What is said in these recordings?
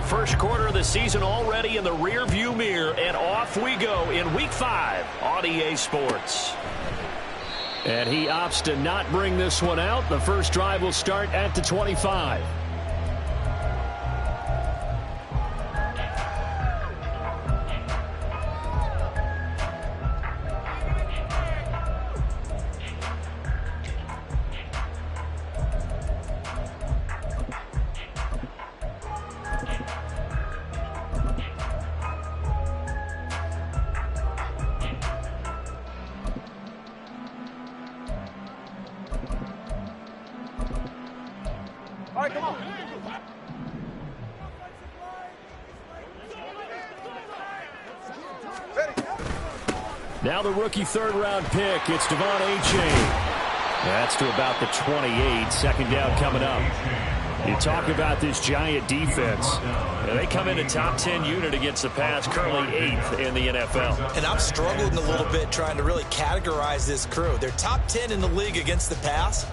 first quarter of the season already in the rearview mirror, and off we go in Week 5 on EA Sports. And he opts to not bring this one out. The first drive will start at the 25. All right, come on. Now the rookie third-round pick. It's Devon A-Chain. That's to about the 28. Second down coming up. You talk about this Giant defense. They come in a top 10 unit against the pass, currently 8th in the NFL. And I'm struggling a little bit trying to really categorize this crew. They're top 10 in the league against the pass,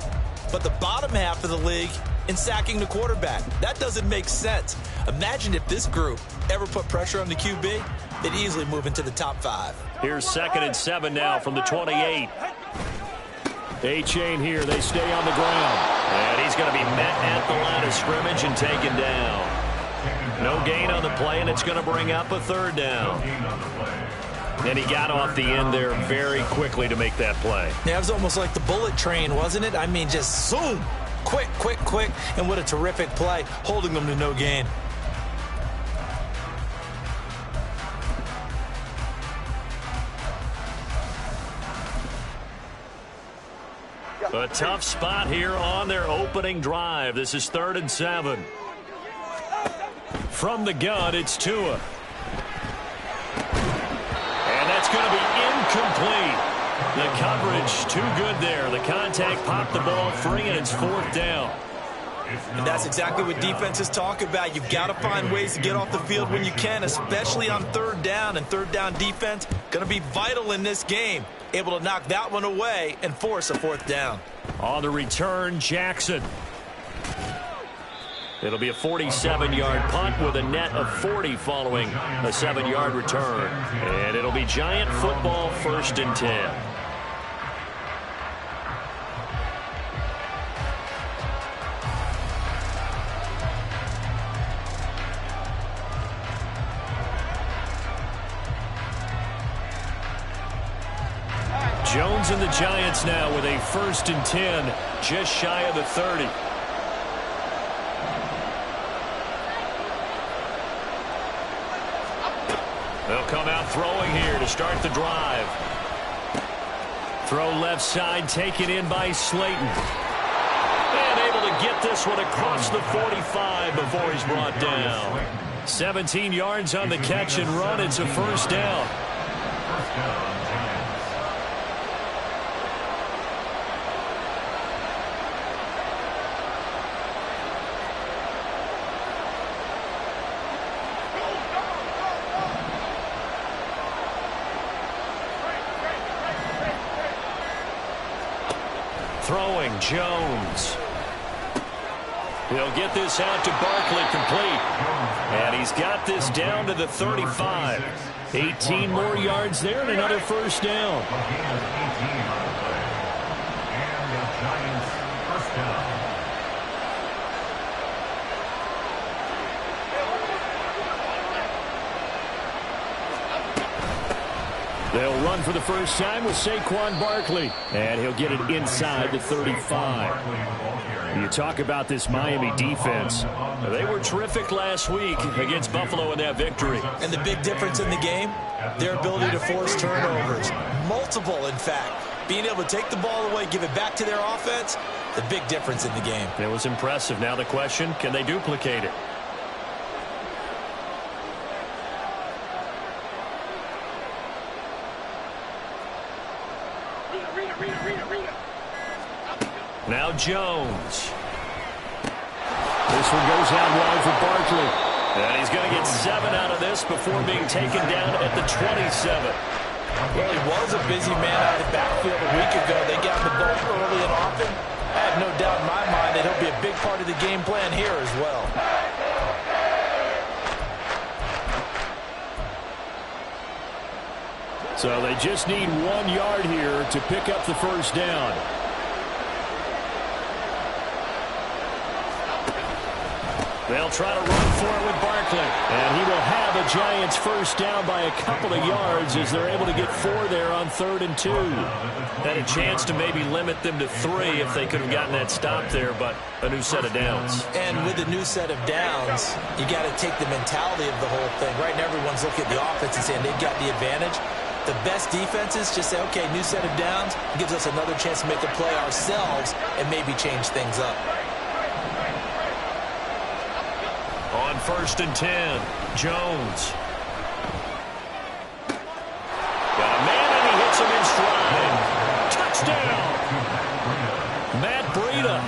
but the bottom half of the league in sacking the quarterback. That doesn't make sense. Imagine if this group ever put pressure on the QB, they'd easily move into the top 5. Here's 2nd and 7 now from the 28. A-Chain here. They stay on the ground. And he's going to be met at the line of scrimmage and taken down. No gain on the play, and it's going to bring up a third down. And he got off the end there very quickly to make that play. Yeah, it was almost like the bullet train, wasn't it? I mean, just zoom. Quick, quick, quick, and what a terrific play, holding them to no gain. A tough spot here on their opening drive. This is 3rd and 7. From the gun, it's Tua. And that's going to be incomplete. The coverage too good there. The contact popped the ball free, and it's 4th down. And that's exactly what defenses talk about. You've got to find ways to get off the field when you can, especially on 3rd down. And 3rd down defense going to be vital in this game. Able to knock that one away and force a 4th down. On the return, Jackson. It'll be a 47-yard punt with a net of 40 following a 7-yard return. And it'll be Giant football, 1st and 10. Jones and the Giants now with a 1st and 10, just shy of the 30. They'll come out throwing here to start the drive. Throw left side, taken in by Slayton. And able to get this one across the 45 before he's brought down. 17 yards on the catch and run. It's a 1st down. Throwing, Jones. He'll get this out to Barkley, complete. And he's got this down to the 35. 18 more yards there and another 1st down. They'll run for the first time with Saquon Barkley. And he'll get it inside the 35. You talk about this Miami defense. They were terrific last week against Buffalo in that victory. And the big difference in the game, their ability to force turnovers. Multiple, in fact. Being able to take the ball away, give it back to their offense, the big difference in the game. It was impressive. Now the question, can they duplicate it? Now Jones. This one goes out wide for Barkley. And he's going to get 7 out of this before being taken down at the 27. Well, he was a busy man out of the backfield a week ago. They got the ball early and often. I have no doubt in my mind that he'll be a big part of the game plan here as well. So they just need 1 yard here to pick up the first down. They'll try to run for it with Barkley. And he will have the Giants first down by a couple of yards as they're able to get 4 there on 3rd and 2. Had a chance to maybe limit them to 3 if they could have gotten that stop there, but a new set of downs. And with a new set of downs, you got to take the mentality of the whole thing. Right now everyone's looking at the offense and saying they've got the advantage. The best defenses just say, okay, new set of downs. It gives us another chance to make a play ourselves and maybe change things up. On 1st and 10, Jones. Got a man and he hits him in stride. Touchdown! Matt Breida,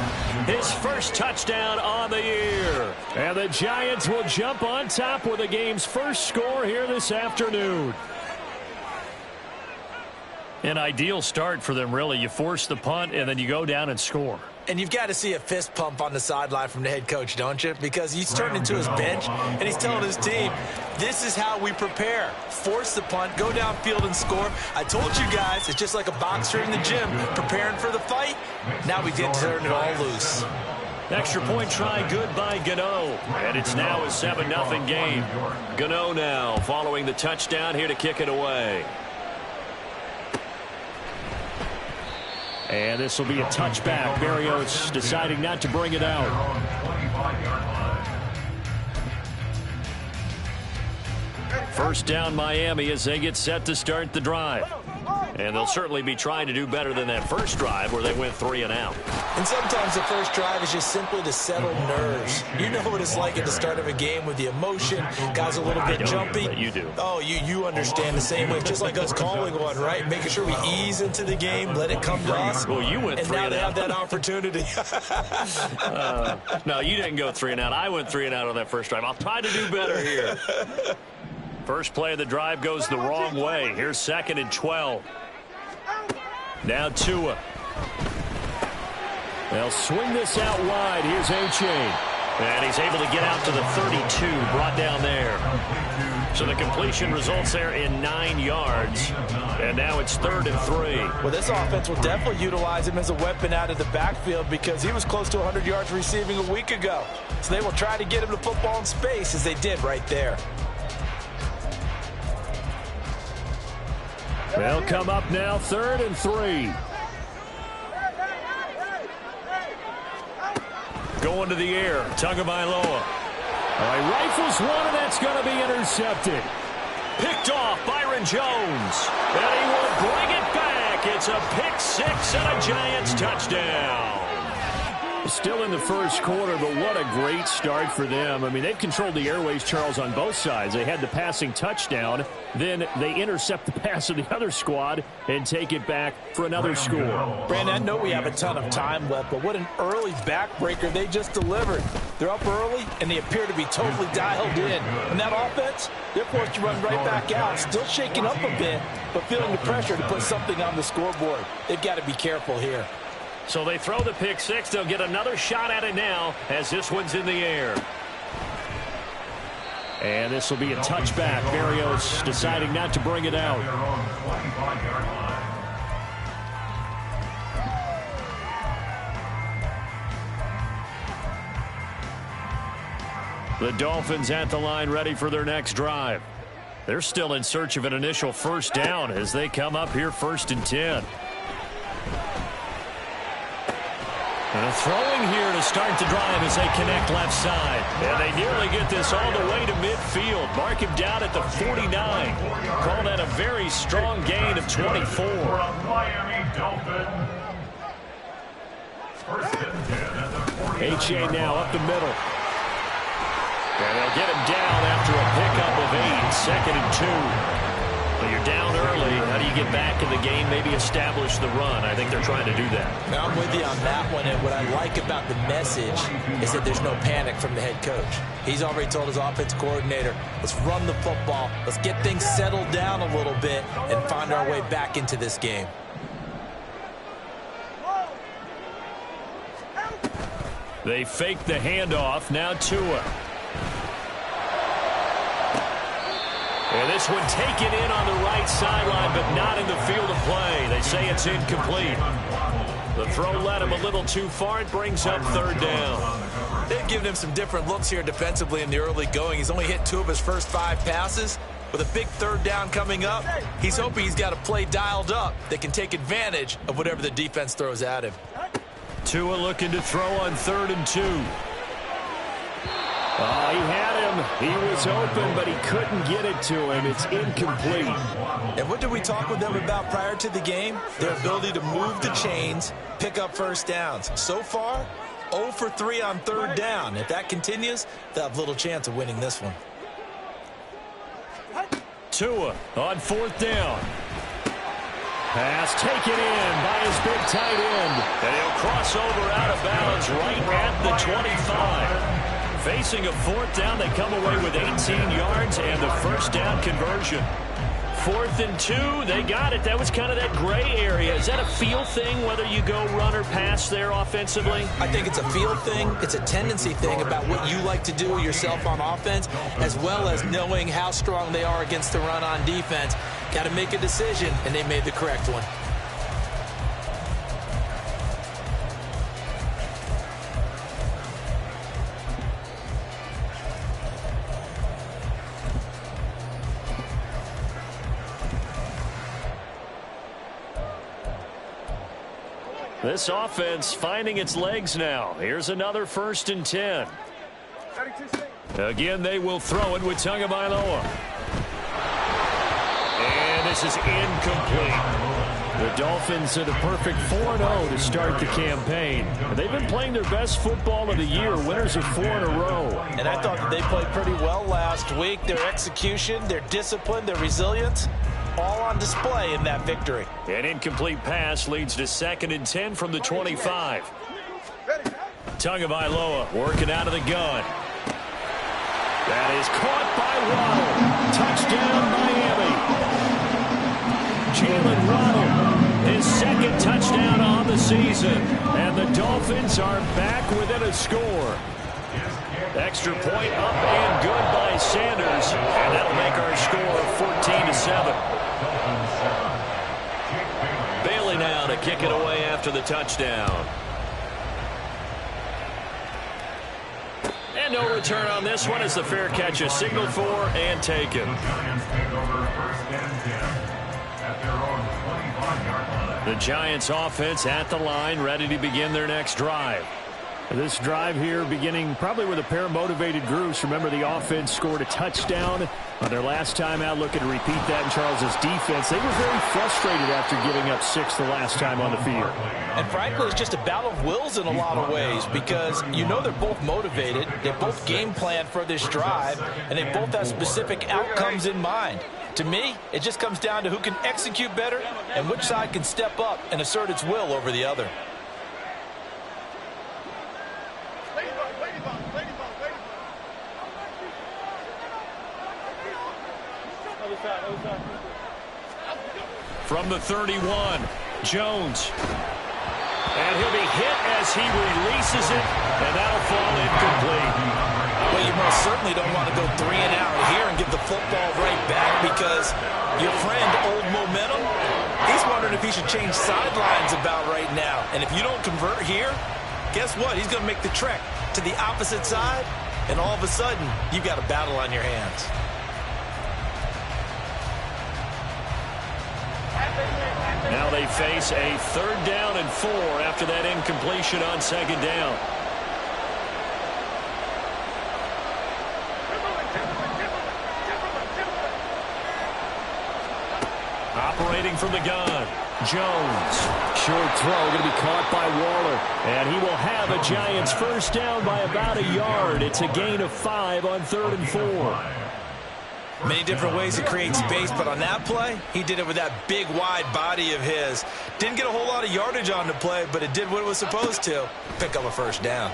his first touchdown on the year. And the Giants will jump on top with the game's first score here this afternoon. An ideal start for them, really. You force the punt, and then you go down and score. And you've got to see a fist pump on the sideline from the head coach, don't you? Because he's turned into his bench, and he's telling his team, this is how we prepare. Force the punt, go downfield and score. I told you guys, it's just like a boxer in the gym preparing for the fight. Now we get to turn it all loose. Extra point try good by Gano. And it's now a 7-0 game. Gano now following the touchdown here to kick it away. And this will be a touchback. Berrios deciding not to bring it out. First down Miami as they get set to start the drive. And they'll certainly be trying to do better than that first drive where they went 3 and out. And sometimes the first drive is just simply to settle nerves. You know what it's like at the start of a game with the emotion. Guys a little bit jumpy. You do. Oh, you understand the same way. Just like us calling one, right? Making sure we ease into the game, let it come to us. Well, you went 3 and out. And now they have that opportunity. No, you didn't go 3 and out. I went 3 and out on that first drive. I'll try to do better here. First play of the drive goes the wrong way. Here's 2nd and 12. Now Tua. They'll swing this out wide. Here's A-Chain. And he's able to get out to the 32, brought down there. So the completion results there in 9 yards. And now it's 3rd and 3. Well, this offense will definitely utilize him as a weapon out of the backfield because he was close to 100 yards receiving a week ago. So they will try to get him the football in space as they did right there. They'll come up now 3rd and 3. Going to the air. Tagovailoa. All right, rifles one, and that's going to be intercepted. Picked off Byron Jones. And he will bring it back. It's a pick 6 and a Giants touchdown. Still in the first quarter, but what a great start for them. I mean, they've controlled the airways, Charles, on both sides. They had the passing touchdown. Then they intercept the pass of the other squad and take it back for another score. Brandon, I know we have a ton of time left, but what an early backbreaker they just delivered. They're up early, and they appear to be totally dialed in. And that offense, they're forced to run right back out, still shaking up a bit, but feeling the pressure to put something on the scoreboard. They've got to be careful here. So they throw the pick 6. They'll get another shot at it now as this one's in the air. And this will be a touchback. Berrios deciding not to bring it out. The Dolphins at the line ready for their next drive. They're still in search of an initial first down as they come up here 1st and 10. And throwing here to start the drive as they connect left side. And they nearly get this all the way to midfield. Mark him down at the 49. Call that a very strong gain of 24. H.A. now up the middle. And they'll get him down after a pickup of 8. 2nd and 2. But you're down early. How do you get back in the game, maybe establish the run? I think they're trying to do that. Now, I'm with you on that one, and what I like about the message is that there's no panic from the head coach. He's already told his offense coordinator, let's run the football, let's get things settled down a little bit and find our way back into this game. They fake the handoff. Now Tua. And this one taken in on the right sideline, but not in the field of play. They say it's incomplete. The throw led him a little too far. It brings up third down. They've given him some different looks here defensively in the early going. He's only hit 2 of his first 5 passes. With a big third down coming up, he's hoping he's got a play dialed up that can take advantage of whatever the defense throws at him. Tua looking to throw on 3rd and 2. Oh, he had him. He was open, but he couldn't get it to him. It's incomplete. And what did we talk with them about prior to the game? Their ability to move the chains, pick up first downs. So far, 0 for 3 on 3rd down. If that continues, they'll have little chance of winning this one. Tua on 4th down. Pass taken in by his big tight end. And he'll cross over out of bounds right at the 25. Facing a 4th down, they come away with 18 yards and the first down conversion. 4th and 2, they got it. That was kind of that gray area. Is that a feel thing, whether you go run or pass there offensively? I think it's a feel thing. It's a tendency thing about what you like to do yourself on offense, as well as knowing how strong they are against the run on defense. Got to make a decision, and they made the correct one. This offense finding its legs now. Here's another 1st and 10. Again, they will throw it with Tagovailoa. And this is incomplete. The Dolphins at a perfect 4-0 to start the campaign. They've been playing their best football of the year, winners of 4 in a row. And I thought that they played pretty well last week. Their execution, their discipline, their resilience, all on display in that victory. An incomplete pass leads to 2nd and 10 from the 25. Tagovailoa working out of the gun. That is caught by Waddle. Touchdown, Miami. Jalen Waddle, his 2nd touchdown on the season. And the Dolphins are back within a score. Extra point up and good by Sanders. And that'll make our score 14-7. Bailey now to kick it away after the touchdown. And no return on this one as the fair catch is signaled for and taken. The Giants offense at the line, ready to begin their next drive. This drive here beginning probably with a pair of motivated groups. Remember, the offense scored a touchdown on their last time out. Looking to repeat that in Charles's defense. They were very frustrated after giving up 6 the last time on the field. And frankly, it's just a battle of wills in a lot of ways because you know they're both motivated. They both game plan for this drive, and they both have specific outcomes in mind. To me, it just comes down to who can execute better and which side can step up and assert its will over the other. From the 31, Jones. And he'll be hit as he releases it, and that'll fall incomplete. Well, you most certainly don't want to go 3 and out here and give the football right back because your friend, Old Momentum, he's wondering if he should change sidelines about right now. And if you don't convert here, guess what? He's going to make the trek to the opposite side, and all of a sudden, you've got a battle on your hands. Now they face a 3rd down and 4 after that incompletion on 2nd down. Operating from the gun, Jones. Short throw going to be caught by Waller. And he will have a Giants first down by about a yard. It's a gain of 5 on 3rd and 4. Many different ways to create space, but on that play, he did it with that big, wide body of his. Didn't get a whole lot of yardage on the play, but it did what it was supposed to. Pick up a first down.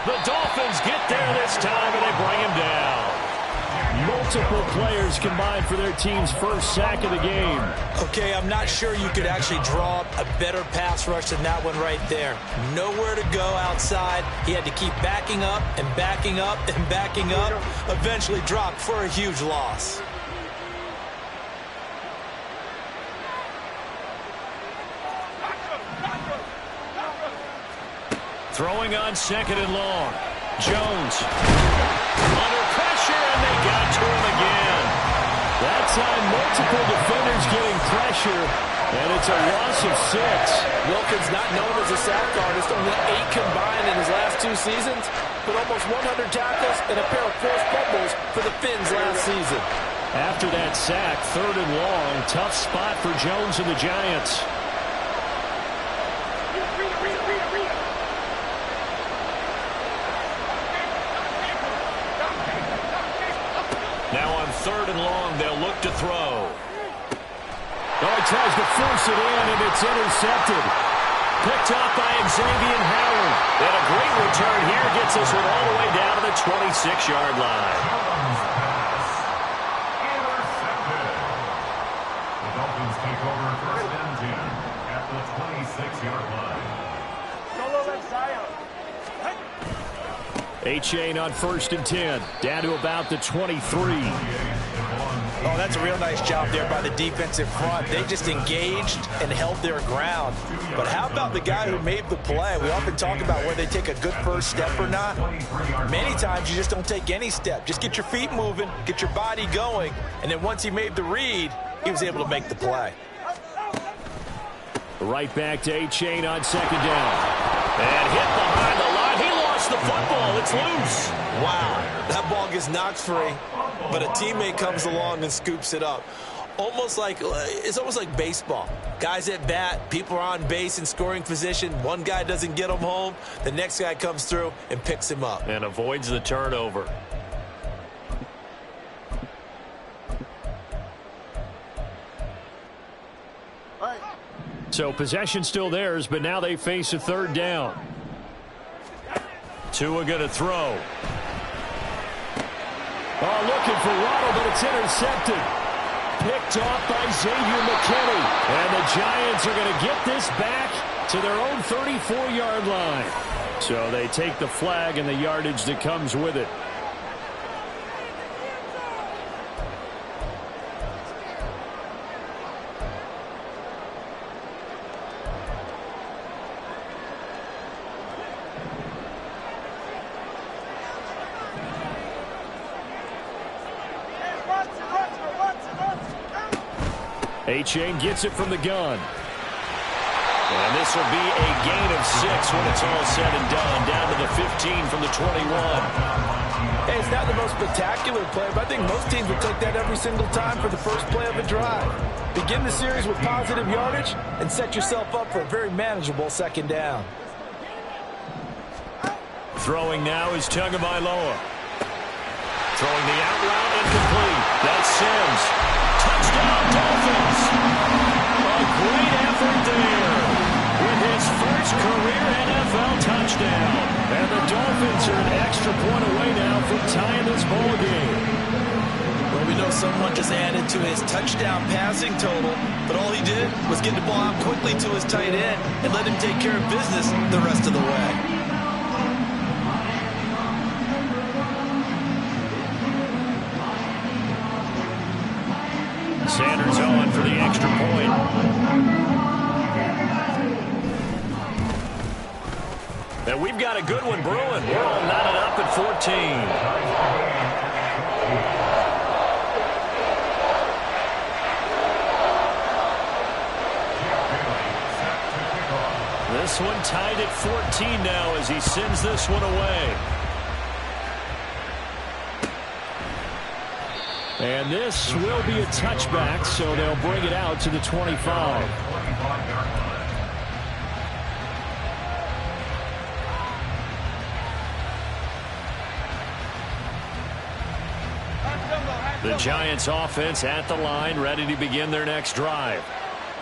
The Dolphins get there this time, and they bring him down. Multiple players combined for their team's first sack of the game. Okay, I'm not sure you could actually draw up a better pass rush than that one right there. Nowhere to go outside. He had to keep backing up and backing up and backing up. Eventually dropped for a huge loss. Throwing on second and long. Jones under pressure, and they got to him again. That time, multiple defenders getting pressure, and it's a loss of 6. Wilkins, not known as a sack artist, only 8 combined in his last 2 seasons, but almost 100 tackles and a pair of forced fumbles for the Finns last season. After that sack, third and long, tough spot for Jones and the Giants. Now on third and long, they'll look to throw. Oh, he tries to force it in, and it's intercepted. Picked off by Xavier Howard. And a great return here gets this one all the way down to the 26-yard line. The Dolphins take over first and 10 at the 26-yard line. A-Chain on first and 10, down to about the 23. Oh, that's a real nice job there by the defensive front. They just engaged and held their ground. But how about the guy who made the play? We often talk about whether they take a good first step or not. Many times you just don't take any step. Just get your feet moving, get your body going, and then once he made the read, he was able to make the play. Right back to A-Chain on second down. And hit behind the line. He lost the football. It's loose. Wow, that ball gets knocked free, but a teammate comes along and scoops it up. It's almost like baseball. Guys at bat, people are on base in scoring position. One guy doesn't get him home. The next guy comes through and picks him up. And avoids the turnover. So possession still theirs, but now they face a third down. Tua going to throw. Oh, looking for Waddle, but it's intercepted. Picked off by Xavier McKinney. And the Giants are going to get this back to their own 34-yard line. So they take the flag and the yardage that comes with it. A-Chain gets it from the gun. And this will be a gain of 6 when it's all said and done. Down to the 15 from the 21. Hey, it's not the most spectacular play, but I think most teams would take that every single time for the first play of a drive. Begin the series with positive yardage and set yourself up for a very manageable second down. Throwing now is Tagovailoa. Throwing the out route incomplete. That's Sims. Touchdown, Dolphins. A great effort there with his first career NFL touchdown. And the Dolphins are an extra point away now from tying this ball game. Well, we know someone just added to his touchdown passing total, but all he did was get the ball out quickly to his tight end and let him take care of business the rest of the way. Sanders on for the extra point. And we've got a good one brewing. We're all knotted up at 14. This one tied at 14 now as he sends this one away. And this will be a touchback, so they'll bring it out to the 25. The Giants offense at the line, ready to begin their next drive.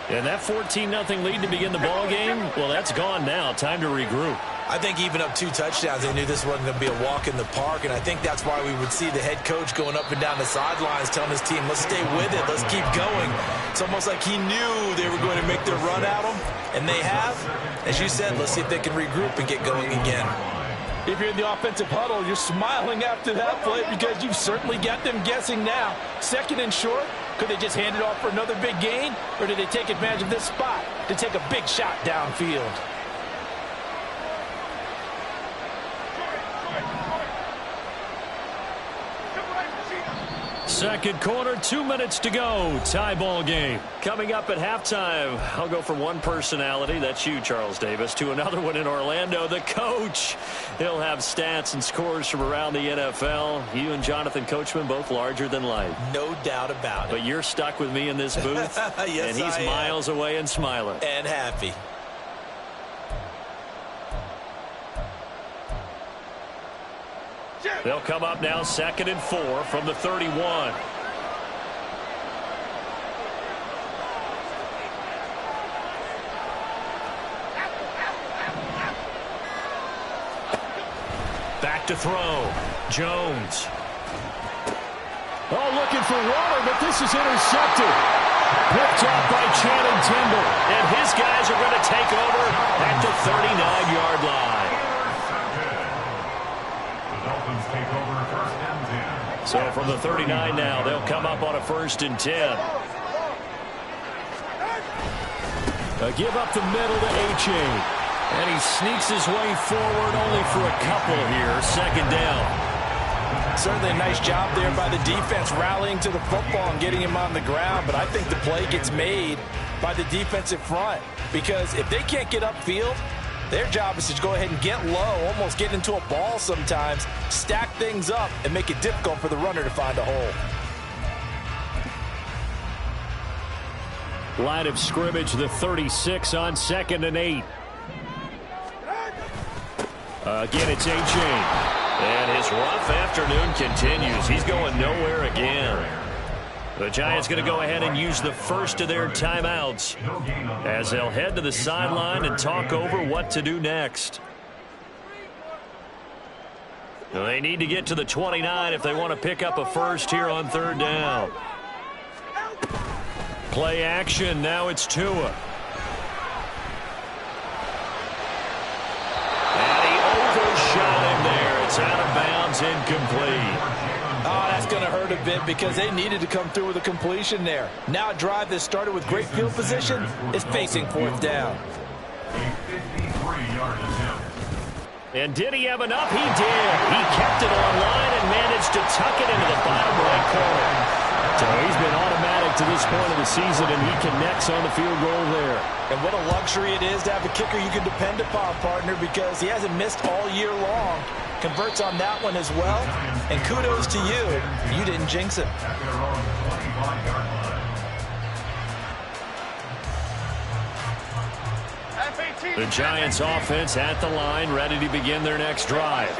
And that 14-0 lead to begin the ball game, well, that's gone now. Time to regroup. I think even up 2 touchdowns, they knew this wasn't going to be a walk in the park, and I think that's why we would see the head coach going up and down the sidelines telling his team, let's stay with it, let's keep going. It's almost like he knew they were going to make their run at him, and they have. As you said, let's see if they can regroup and get going again. If you're in the offensive huddle, you're smiling after that play because you've certainly got them guessing now. Second and short, could they just hand it off for another big gain, or did they take advantage of this spot to take a big shot downfield? Second quarter, 2 minutes to go. Tie ball game. Coming up at halftime, I'll go from one personality, that's you, Charles Davis, to another one in Orlando, the coach. He'll have stats and scores from around the NFL. You and Jonathan Coachman, both larger than life. No doubt about it. But you're stuck with me in this booth, yes, and he's miles away and smiling. And happy. They'll come up now 2nd and 4 from the 31. Back to throw. Jones. Oh, looking for water, but this is intercepted. Picked off by Channing Tindall. And his guys are going to take over at the 39-yard line. Take over 1st and 10. So from the 39 now, they'll come up on a 1st and 10. A give up the middle to H.A. And he sneaks his way forward only for a couple here. 2nd down. Certainly a nice job there by the defense rallying to the football and getting him on the ground. But I think the play gets made by the defensive front. Because if they can't get upfield, their job is to go ahead and get low, almost get into a ball sometimes, stack things up, and make it difficult for the runner to find a hole. Line of scrimmage, the 36 on 2nd and 8. Again, it's A.J. And his rough afternoon continues. He's going nowhere again. The Giants going to go ahead and use the first of their timeouts as they'll head to the sideline and talk over what to do next. They need to get to the 29 if they want to pick up a first here on 3rd down. Play action. Now it's Tua. And he overshot him there. It's out of bounds, incomplete. Oh, that's going to hurt a bit because they needed to come through with a completion there. Now a drive that started with great field position is facing 4th down. A 53-yard attempt. And did he have enough? He did. He kept it on line and managed to tuck it into the bottom right corner. So he's been automatic to this point of the season, and he connects on the field goal there. And what a luxury it is to have a kicker you can depend upon, partner, because he hasn't missed all year long. Converts on that one as well. And kudos to you. You didn't jinx him. At their own 25-yard line. The Giants offense at the line, ready to begin their next drive.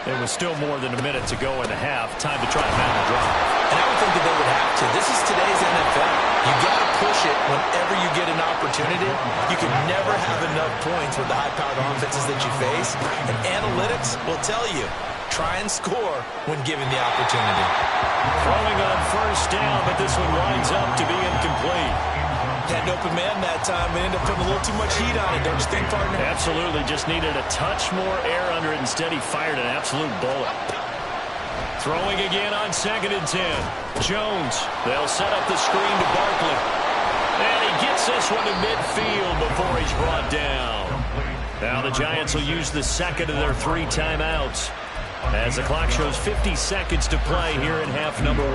It was still more than a minute to go in the half. Time to try and mount a drive. And I would think that they would have to. This is today's NFL. You got to push it whenever you get an opportunity. You can never have enough points with the high-powered offenses that you face. And analytics will tell you, try and score when given the opportunity. Throwing on 1st down, but this one winds up to be incomplete. Had an open man that time and ended up putting a little too much heat on it, don't you think, partner? Absolutely. Just needed a touch more air under it. Instead, he fired an absolute bullet. Throwing again on 2nd and 10. Jones. They'll set up the screen to Barkley. And he gets this one to midfield before he's brought down. Now the Giants will use the 2nd of their 3 timeouts as the clock shows 50 seconds to play here in half number 1.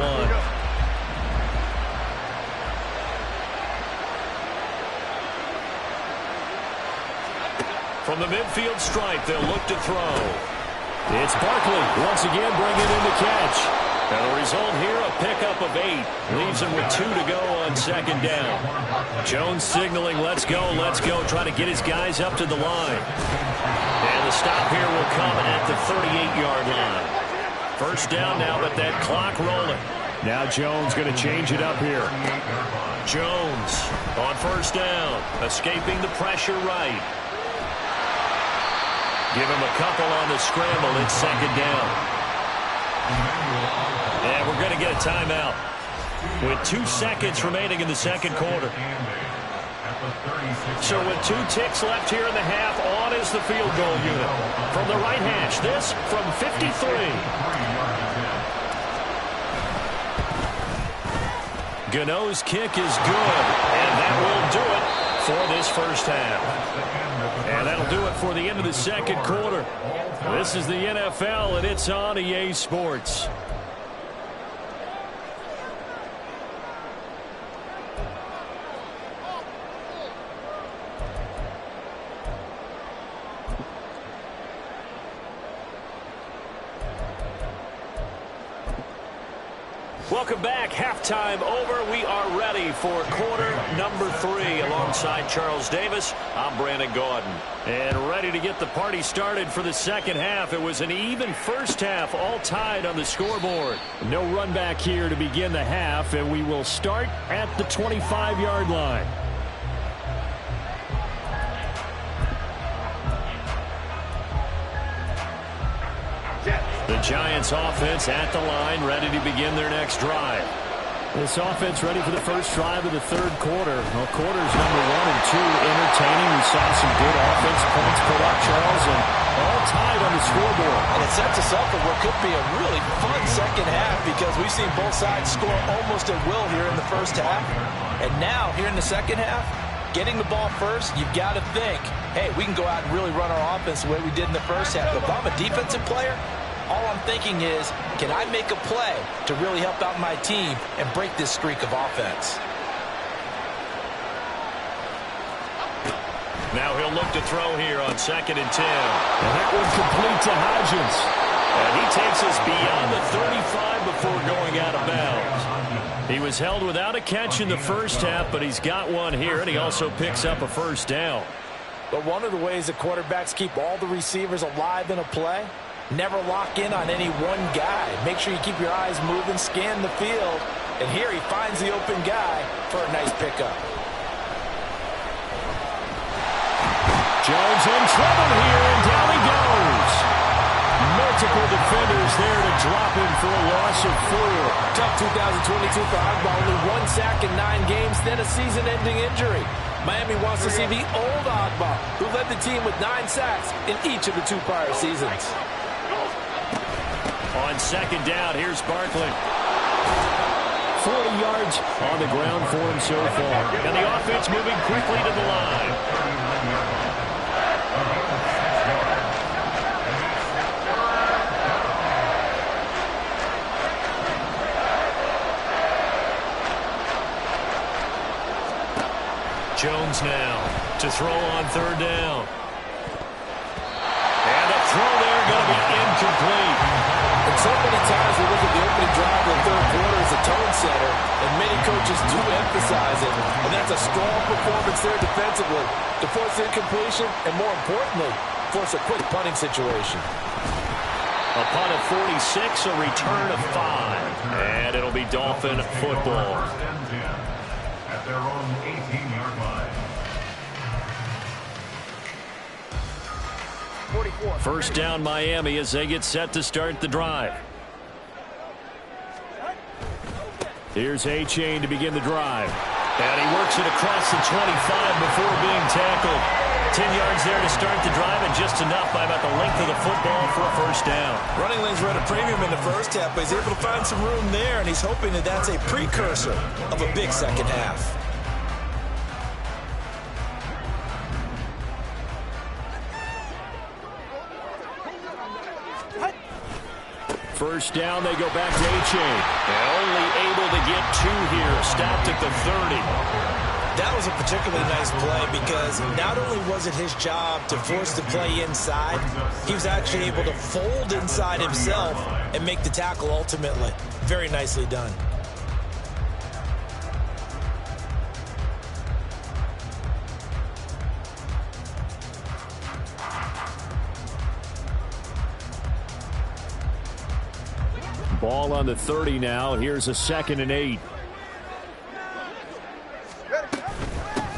From the midfield stripe, they'll look to throw. It's Barkley once again bringing in the catch. And the result here, a pickup of 8. Leaves him with 2 to go on 2nd down. Jones signaling, let's go, trying to get his guys up to the line. And the stop here will come at the 38-yard line. 1st down now, but that clock rolling. Now Jones going to change it up here. Jones on 1st down, escaping the pressure right. Give him a couple on the scramble. It's 2nd down. And we're going to get a timeout with 2 seconds remaining in the 2nd quarter. So with 2 ticks left here in the half, on is the field goal unit. From the right hash, this from 53. Gano's kick is good, and that will do it for this 1st half. And that'll do it for the end of the 2nd quarter. This is the NFL, and it's on EA Sports. Welcome back. Halftime over. We are ready for quarter number 3. Alongside Charles Davis, I'm Brandon Gaudin. And ready to get the party started for the second half. It was an even first half, all tied on the scoreboard. No run back here to begin the half, and we will start at the 25-yard line. The Giants offense at the line, ready to begin their next drive. This offense ready for the first drive of the third quarter. Well, quarters number 1 and 2 entertaining. We saw some good offense points put up, Charles, and all tied on the scoreboard. And it sets us up for what could be a really fun second half because we've seen both sides score almost at will here in the first half. And now, here in the second half, getting the ball first, you've got to think, hey, we can go out and really run our offense the way we did in the first half. If I'm a defensive player, all I'm thinking is, can I make a play to really help out my team and break this streak of offense? Now he'll look to throw here on 2nd and 10. And that one complete to Hodgins. And he takes us beyond the 35 before going out of bounds. He was held without a catch in the first half, but he's got one here, and he also picks up a first down. But one of the ways that quarterbacks keep all the receivers alive in a play, never lock in on any one guy. Make sure you keep your eyes moving, scan the field, and here he finds the open guy for a nice pickup. Jones in trouble here, and down he goes. Multiple defenders there to drop him for a loss of 4. Tough 2022 for Agba. Only 1 sack in 9 games, then a season-ending injury. Miami wants to see the old Agba, who led the team with 9 sacks in each of the 2 prior seasons. On 2nd down, here's Barkley. 40 yards on the ground for him so far. And the offense moving quickly to the line. Jones now to throw on 3rd down. And the throw there going to be incomplete. And so many times we look at the opening drive of the third quarter as a tone setter, and many coaches do emphasize it. And that's a strong performance there defensively to force incompletion and, more importantly, force a quick punting situation. A punt of 46, a return of 5. And it'll be Dolphin football. At their own 18-yard line. 44. First down Miami as they get set to start the drive. Here's A-Chain to begin the drive. And he works it across the 25 before being tackled. 10 yards there to start the drive, and just enough by about the length of the football for a first down. Running lanes were at a premium in the first half, but he's able to find some room there, and he's hoping that that's a precursor of a big second half. First down, they go back to A-Chain. And only able to get 2 here. Stopped at the 30. That was a particularly nice play because not only was it his job to force the play inside, he was actually able to fold inside himself and make the tackle ultimately. Very nicely done. Ball on the 30 now. Here's a 2nd and 8.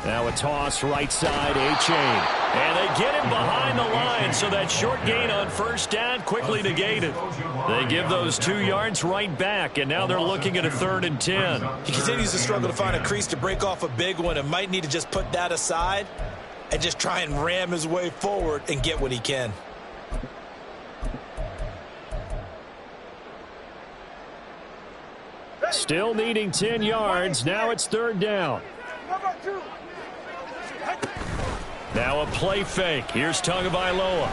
Now a toss right side, A-Chain. And they get him behind the line, so that short gain on first down quickly negated. They give those 2 yards right back, and now they're looking at a 3rd and 10. He continues to struggle to find a crease to break off a big one and might need to just put that aside and just try and ram his way forward and get what he can. Still needing 10 yards. Now it's 3rd down. Now a play fake. Here's Tagovailoa.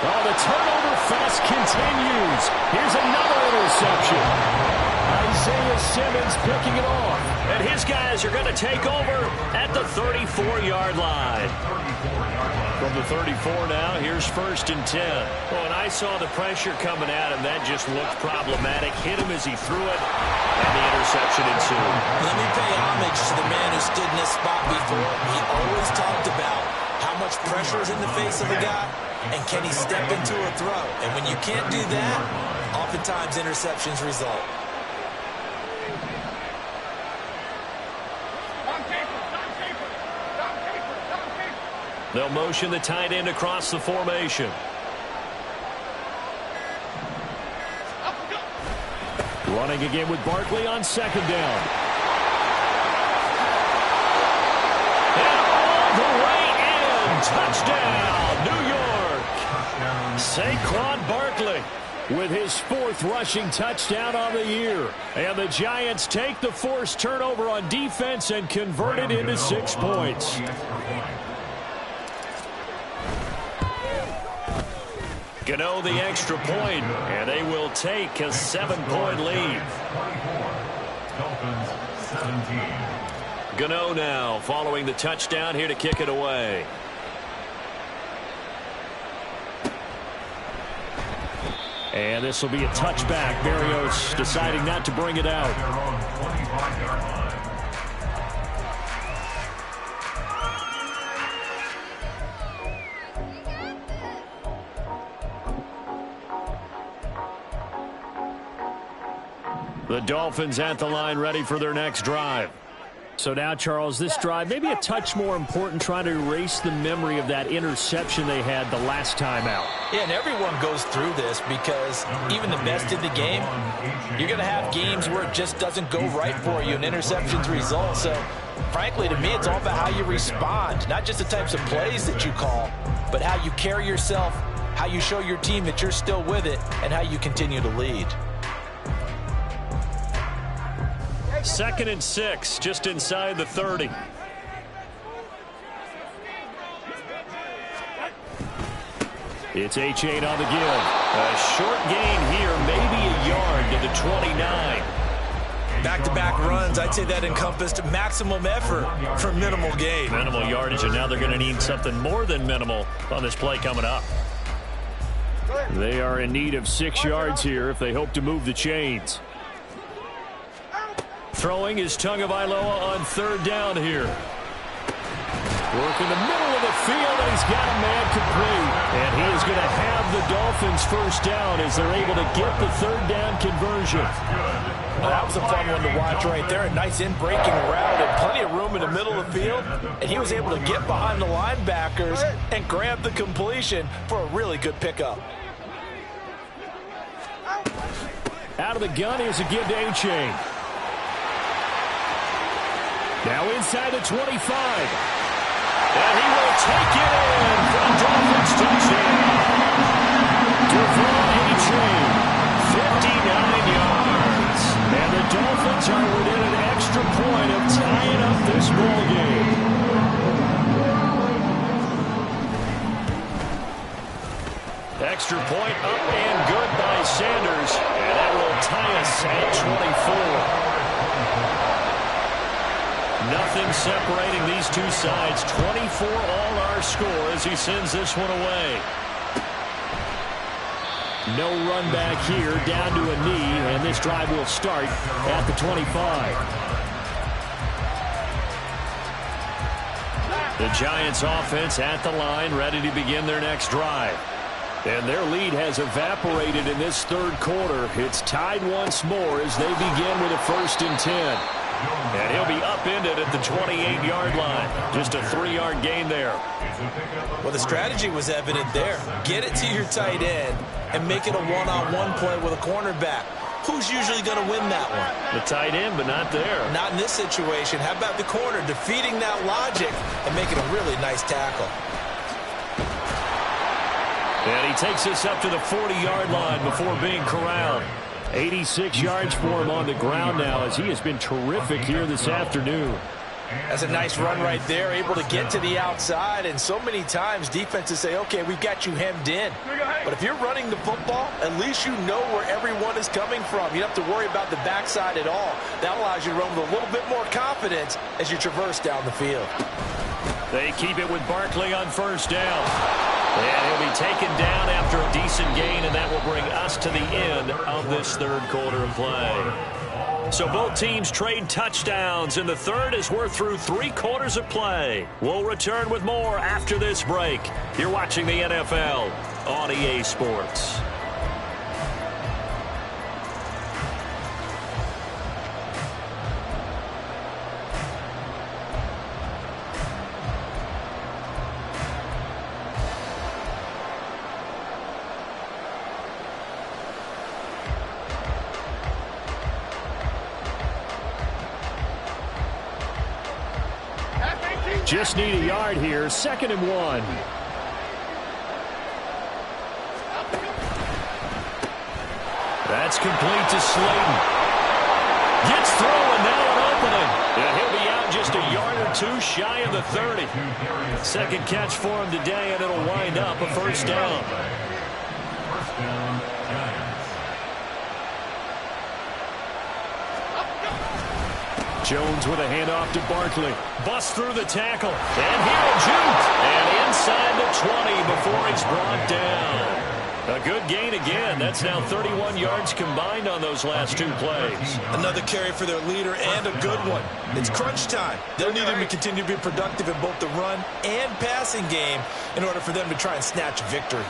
Oh, the turnover fest continues. Here's another interception. He's Isaiah Simmons picking it off. And his guys are going to take over at the 34-yard line. From the 34 now, here's 1st and 10. Oh, and I saw the pressure coming at him. That just looked problematic. Hit him as he threw it, and the interception ensued. Let me pay homage to the man who stood in this spot before. He always talked about how much pressure is in the face of a guy, and can he step into a throw. And when you can't do that, oftentimes interceptions result. They'll motion the tight end across the formation. Running again with Barkley on 2nd down. And all the way in. Touchdown, New York. Saquon Barkley with his 4th rushing touchdown on the year. And the Giants take the forced turnover on defense and convert it into 6 points. Gano the extra point, and they will take a 7-point lead. Dolphins 17. Gano now following the touchdown here to kick it away. And this will be a touchback. Berrios deciding not to bring it out. They're on 25-yard line. The Dolphins at the line ready for their next drive. So now, Charles, this drive maybe a touch more important, trying to erase the memory of that interception they had the last time out. Yeah, and everyone goes through this because even the best in the game, you're going to have games where it just doesn't go right for you and interceptions result. So, frankly, to me, it's all about how you respond, not just the types of plays that you call, but how you carry yourself, how you show your team that you're still with it, and how you continue to lead. 2nd and 6, just inside the 30. It's H8 on the give. A short gain here, maybe a yard to the 29. Back-to-back runs, I'd say that encompassed maximum effort for minimal gain. Minimal yardage, and now they're going to need something more than minimal on this play coming up. They are in need of 6 yards here if they hope to move the chains. Throwing is Tagovailoa on 3rd down here. Work in the middle of the field, and he's got a man complete. And he is going to have the Dolphins 1st down as they're able to get the 3rd down conversion. Well, that was a fun one to watch right there. A nice in-breaking route and plenty of room in the middle of the field. And he was able to get behind the linebackers and grab the completion for a really good pickup. Out of the gun, here's a give to A-Chain. Now inside the 25. And he will take it in for the Dolphins touchdown. Devon A-Chain, 59 yards. And the Dolphins are within an extra point of tying up this ball game. Extra point up and good by Sanders. And that will tie us at 24. Nothing separating these two sides. 24 all our score as he sends this one away. No run back here, down to a knee, and this drive will start at the 25. The Giants offense at the line, ready to begin their next drive. And their lead has evaporated in this 3rd quarter. It's tied once more as they begin with a 1st and 10. And he'll be upended at the 28-yard line. Just a 3-yard gain there. Well, the strategy was evident there. Get it to your tight end and make it a one-on-one play with a cornerback. Who's usually going to win that one? The tight end, but not there. Not in this situation. How about the corner defeating that logic and making a really nice tackle? And he takes us up to the 40-yard line before being corralled. 86 yards for him on the ground now as he has been terrific here this afternoon. That's a nice run right there, able to get to the outside, and so many times defenses say, okay, we've got you hemmed in. But if you're running the football, at least you know where everyone is coming from. You don't have to worry about the backside at all. That allows you to run with a little bit more confidence as you traverse down the field. They keep it with Barkley on first down. And he'll be taken down after a decent gain, and that will bring us to the end of this third quarter of play. So both teams trade touchdowns in the third as we're through 3 quarters of play. We'll return with more after this break. You're watching the NFL on EA Sports. Just need a yard here. 2nd and 1. That's complete to Slayton. Gets through and now an opening. And he'll be out just a yard or 2 shy of the 30. Second catch for him today, and it'll wind up a first down. First down, Giants. Jones with a handoff to Barkley. Busts through the tackle. And he'll juke. And inside the 20 before it's brought down. A good gain again. That's now 31 yards combined on those last 2 plays. Another carry for their leader and a good one. It's crunch time. They'll need him to continue to be productive in both the run and passing game in order for them to try and snatch victory.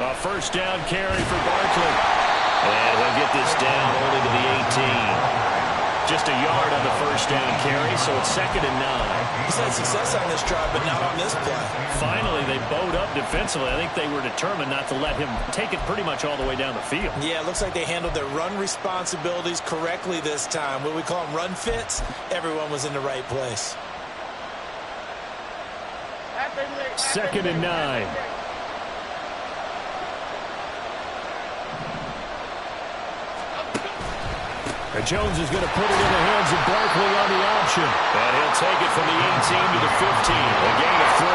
A first down carry for Barkley. And he'll get this down only to the 18. Just a yard on the first down carry, so it's 2nd and 9. He's had success on this drive, but not on this play. Finally, they bowed up defensively. I think they were determined not to let him take it pretty much all the way down the field. Yeah, it looks like they handled their run responsibilities correctly this time. What we call them run fits, everyone was in the right place. 2nd and 9. And Jones is going to put it in the hands of Barkley on the option. And he'll take it from the 18 to the 15. A gain of 3.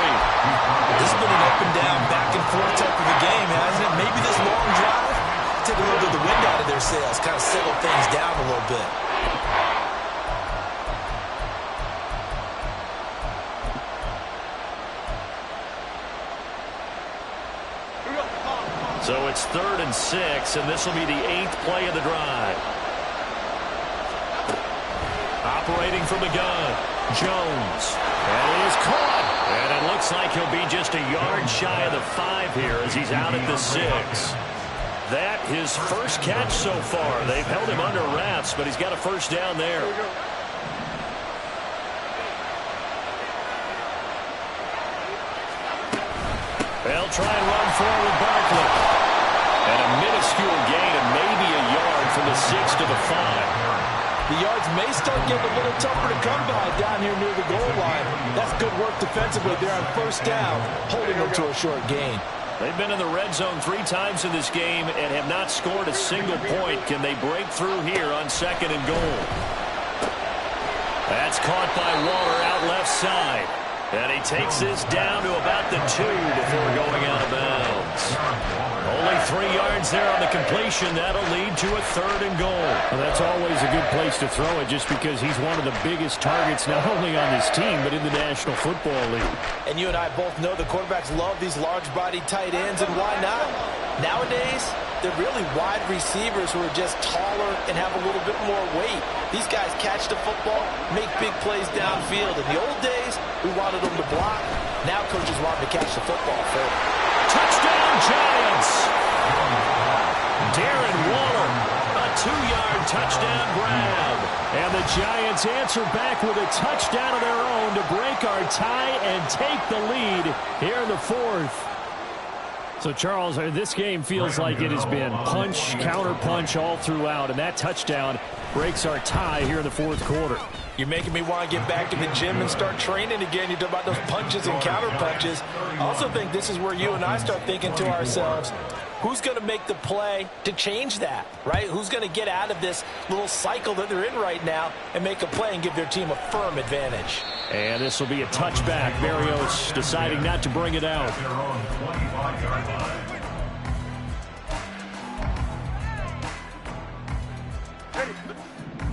This has been an up and down, back and forth type of a game, hasn't it? Maybe this long drive take a little bit of the wind out of their sails, kind of settle things down a little bit. So it's 3rd and 6, and this will be the 8th play of the drive. Operating from the gun, Jones. And it is caught. And it looks like he'll be just a yard shy of the 5 here as he's out at the 6. That his first catch so far. They've held him under wraps, but he's got a first down there. They'll try and run forward Barkley. And a minuscule gain of maybe a yard from the 6 to the 5. The yards may start getting a little tougher to come by down here near the goal line. That's good work defensively there on first down, holding them to a short gain. They've been in the red zone 3 times in this game and have not scored a single point. Can they break through here on 2nd and goal? That's caught by Waller out left side. And he takes this down to about the 2 before going out of bounds. Only 3 yards there on the completion. That'll lead to a 3rd and goal. Well, that's always a good place to throw it just because he's one of the biggest targets not only on his team but in the National Football League. And you and I both know the quarterbacks love these large-bodied tight ends, and why not? Nowadays, they're really wide receivers who are just taller and have a little bit more weight. These guys catch the football, make big plays downfield. In the old days, we wanted them to block. Now coaches want them to catch the football first. Touchdown, Giants! Darren Waller, a 2-yard touchdown grab. And the Giants answer back with a touchdown of their own to break our tie and take the lead here in the 4th. So, Charles, this game feels like it has been punch, counter punch all throughout, and that touchdown breaks our tie here in the 4th quarter. You're making me want to get back to the gym and start training again. You talk about those punches and counter punches. I also think this is where you and I start thinking to ourselves, who's going to make the play to change that, right? Who's going to get out of this little cycle that they're in right now and make a play and give their team a firm advantage? And this will be a touchback. Barrios deciding not to bring it out. Their own 25-yard line.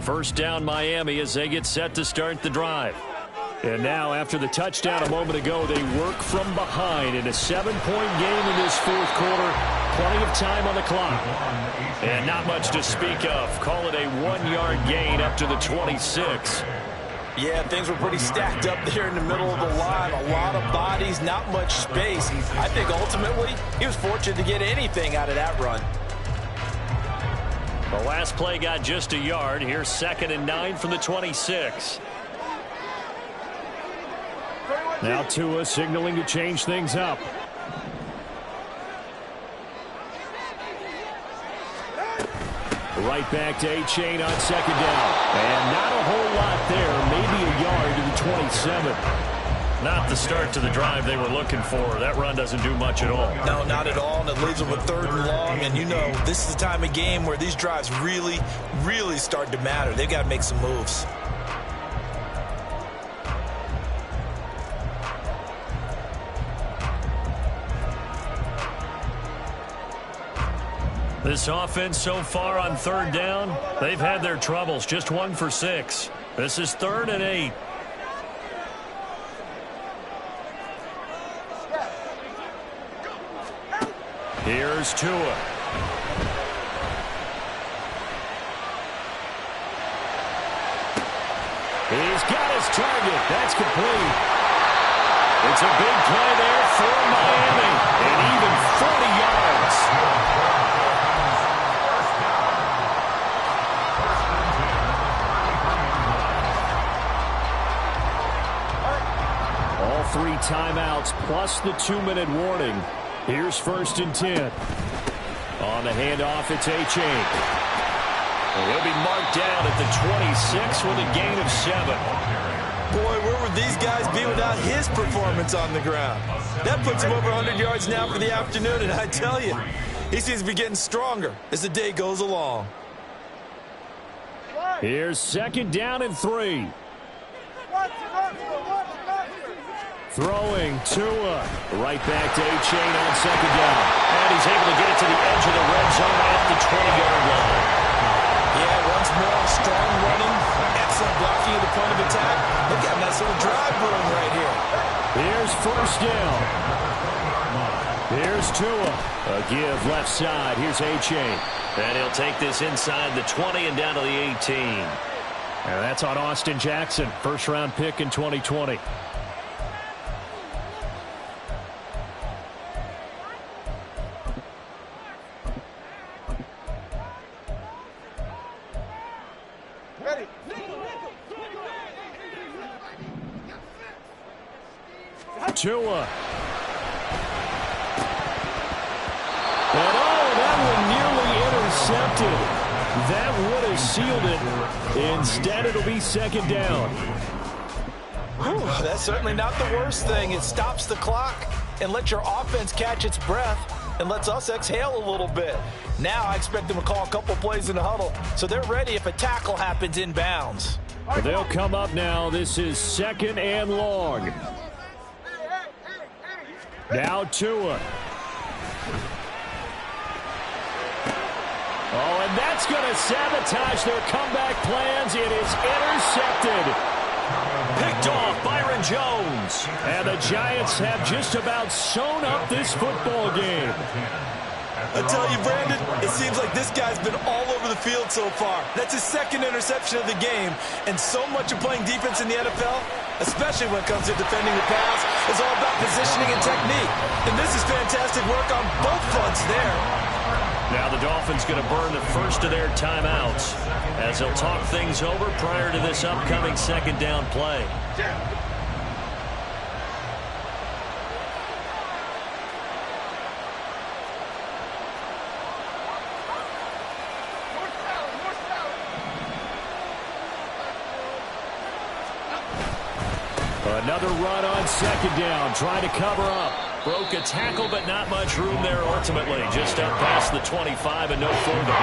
First down Miami as they get set to start the drive. And now after the touchdown a moment ago, they work from behind in a 7-point game in this fourth quarter. Plenty of time on the clock. And not much to speak of. Call it a 1-yard gain up to the 26. Yeah, things were pretty stacked up there in the middle of the line. A lot of bodies, not much space. I think ultimately he was fortunate to get anything out of that run. The last play got just a yard. Here's 2nd and 9 from the 26. Now Tua signaling to change things up. Right back to A-Chain on 2nd down. And not a whole lot there. Maybe a yard to the 27. Not the start to the drive they were looking for. That run doesn't do much at all. No, not at all, and it leaves them with 3rd and long. And you know, this is the time of game where these drives really, really start to matter. They've got to make some moves. This offense so far on 3rd down, they've had their troubles. Just 1 for 6. This is 3rd and 8. Here's Tua. He's got his target. That's complete. It's a big play there for Miami. And even 40 yards. All 3 timeouts plus the 2-minute warning. Here's 1st and 10. On the handoff, it's A-Chain. He'll be marked down at the 26 with a gain of 7. Boy, where would these guys be without his performance on the ground? That puts him over 100 yards now for the afternoon, and I tell you, he seems to be getting stronger as the day goes along. Here's 2nd down and 3. Throwing Tua. Right back to A-Chain on 2nd down. And he's able to get it to the edge of the red zone at the 20-yard line. Yeah, once more, strong running, excellent blocking at the point of attack. Look at that sort of drive brewing right here. Here's 1st down. Here's Tua. A give left side. Here's A-Chain. And he'll take this inside the 20 and down to the 18. And that's on Austin Jackson. 1st-round pick in 2020. Tua. And that one nearly intercepted. That would have sealed it. Instead, it'll be 2nd down. Whew, that's certainly not the worst thing. It stops the clock and lets your offense catch its breath and lets us exhale a little bit. Now I expect them to call a couple plays in the huddle so they're ready if a tackle happens inbounds. Well, they'll come up now. This is 2nd and long. Now Tua. Oh, and that's going to sabotage their comeback plans. It is intercepted. Picked off Byron Jones. And the Giants have just about sewn up this football game. I tell you, Brandon, it seems like this guy's been all over the field so far. That's his 2nd interception of the game. And so much of playing defense in the NFL, especially when it comes to defending the pass, is all about positioning and technique. And this is fantastic work on both fronts there. Now the Dolphins going to burn the first of their timeouts as they'll talk things over prior to this upcoming 2nd down play. Another run on second down. Trying to cover up. Broke a tackle, but not much room there ultimately. Just up past the 25 and no further.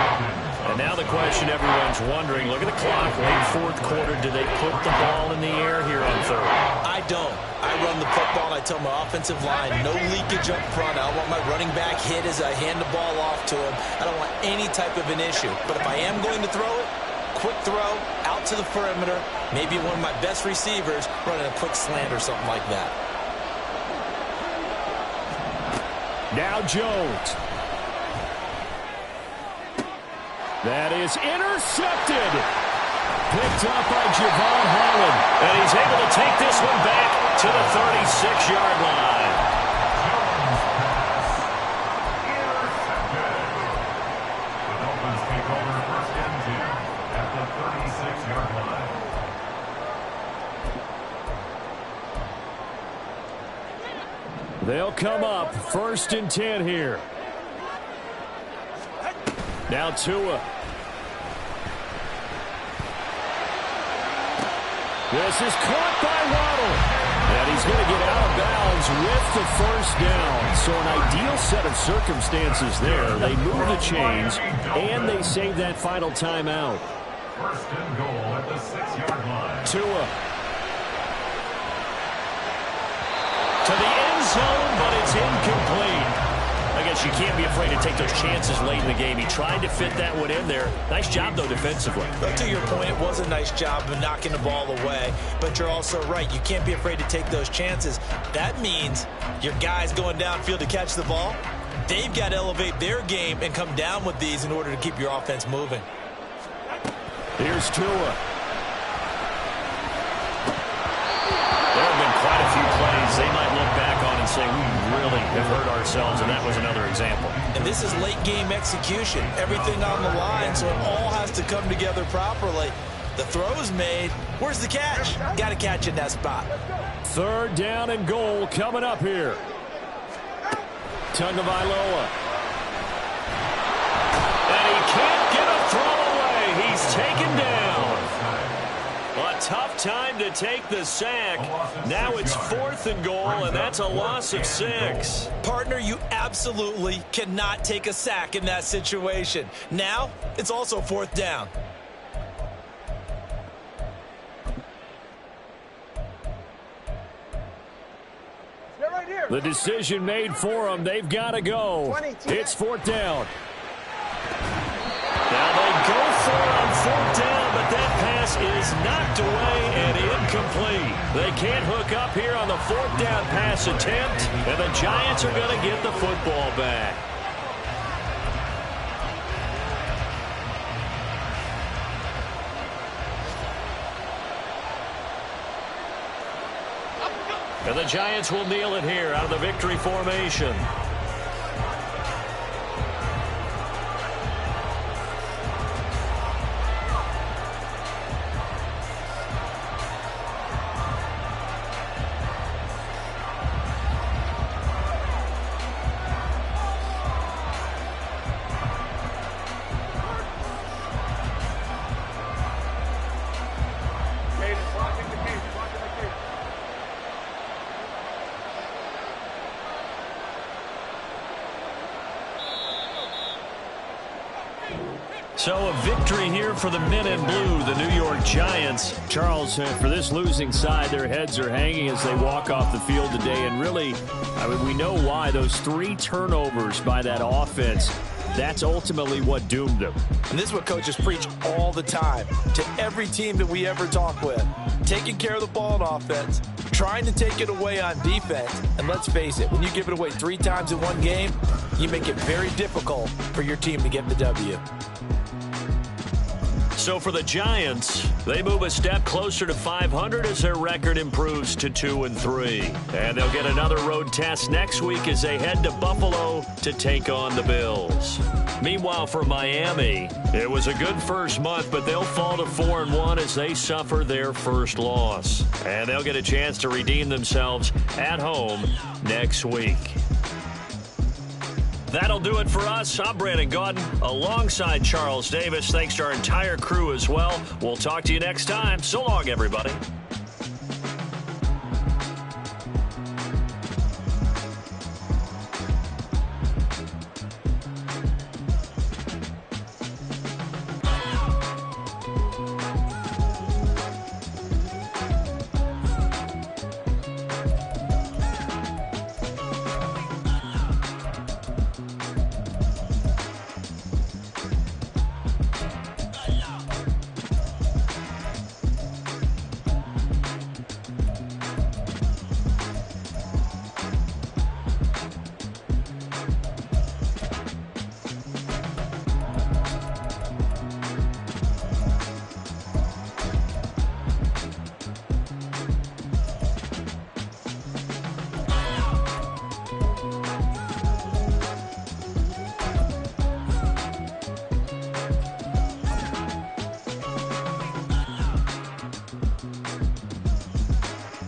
And now the question everyone's wondering, look at the clock, late fourth quarter. Do they put the ball in the air here on third? I don't. I run the football, and I tell my offensive line, no leakage up front. I don't want my running back hit as I hand the ball off to him. I don't want any type of an issue. But if I am going to throw it, quick throw, out to the perimeter, maybe one of my best receivers running a quick slant or something like that. Now Jones. That is intercepted. Picked up by Javon Holland. And he's able to take this one back to the 36-yard line. Intercepted. The Dolphins take over first and 10 at the 36-yard line. They'll come up first and 10 here. Now Tua. This is caught by Waddle. And he's going to get out of bounds with the first down. So an ideal set of circumstances there. They move the chains, and they save that final timeout. First and goal at the 6-yard line. Tua. To the end zone, but it's incomplete. I guess you can't be afraid to take those chances late in the game. He tried to fit that one in there. Nice job, though, defensively. But to your point, it was a nice job of knocking the ball away. But you're also right. You can't be afraid to take those chances. That means your guys going downfield to catch the ball, they've got to elevate their game and come down with these in order to keep your offense moving. Here's Tua. There have been quite a few plays they might look back on and say, we really have hurt ourselves, and that was another example. And this is late game execution. Everything on the line, so it all has to come together properly. The throw's made. Where's the catch? Got to catch in that spot. Third down and goal coming up here. Tagovailoa. And he can't get a throw away. He's taken down. A tough time to take the sack. Now it's fourth and goal, and that's a loss of 6. Partner, you absolutely cannot take a sack in that situation. Now, it's also fourth down. They're right here. The decision made for them. They've got to go. It's fourth down. Now they go for it on fourth down, but that pass is knocked away and incomplete. They can't hook up here on the fourth down pass attempt, and the Giants are going to get the football back. And the Giants will kneel it here out of the victory formation. So a victory here for the men in blue, the New York Giants. Charles, for this losing side, their heads are hanging as they walk off the field today. And really, we know why. Those 3 turnovers by that offense, that's ultimately what doomed them. And this is what coaches preach all the time to every team that we ever talk with. Taking care of the ball on offense, trying to take it away on defense. And let's face it, when you give it away 3 times in one game, you make it very difficult for your team to get the W. So for the Giants, they move a step closer to 500 as their record improves to 2-3. And they'll get another road test next week as they head to Buffalo to take on the Bills. Meanwhile, for Miami, it was a good first month, but they'll fall to 4-1 as they suffer their first loss. And they'll get a chance to redeem themselves at home next week. That'll do it for us. I'm Brandon Gaudin alongside Charles Davis. Thanks to our entire crew as well. We'll talk to you next time. So long, everybody.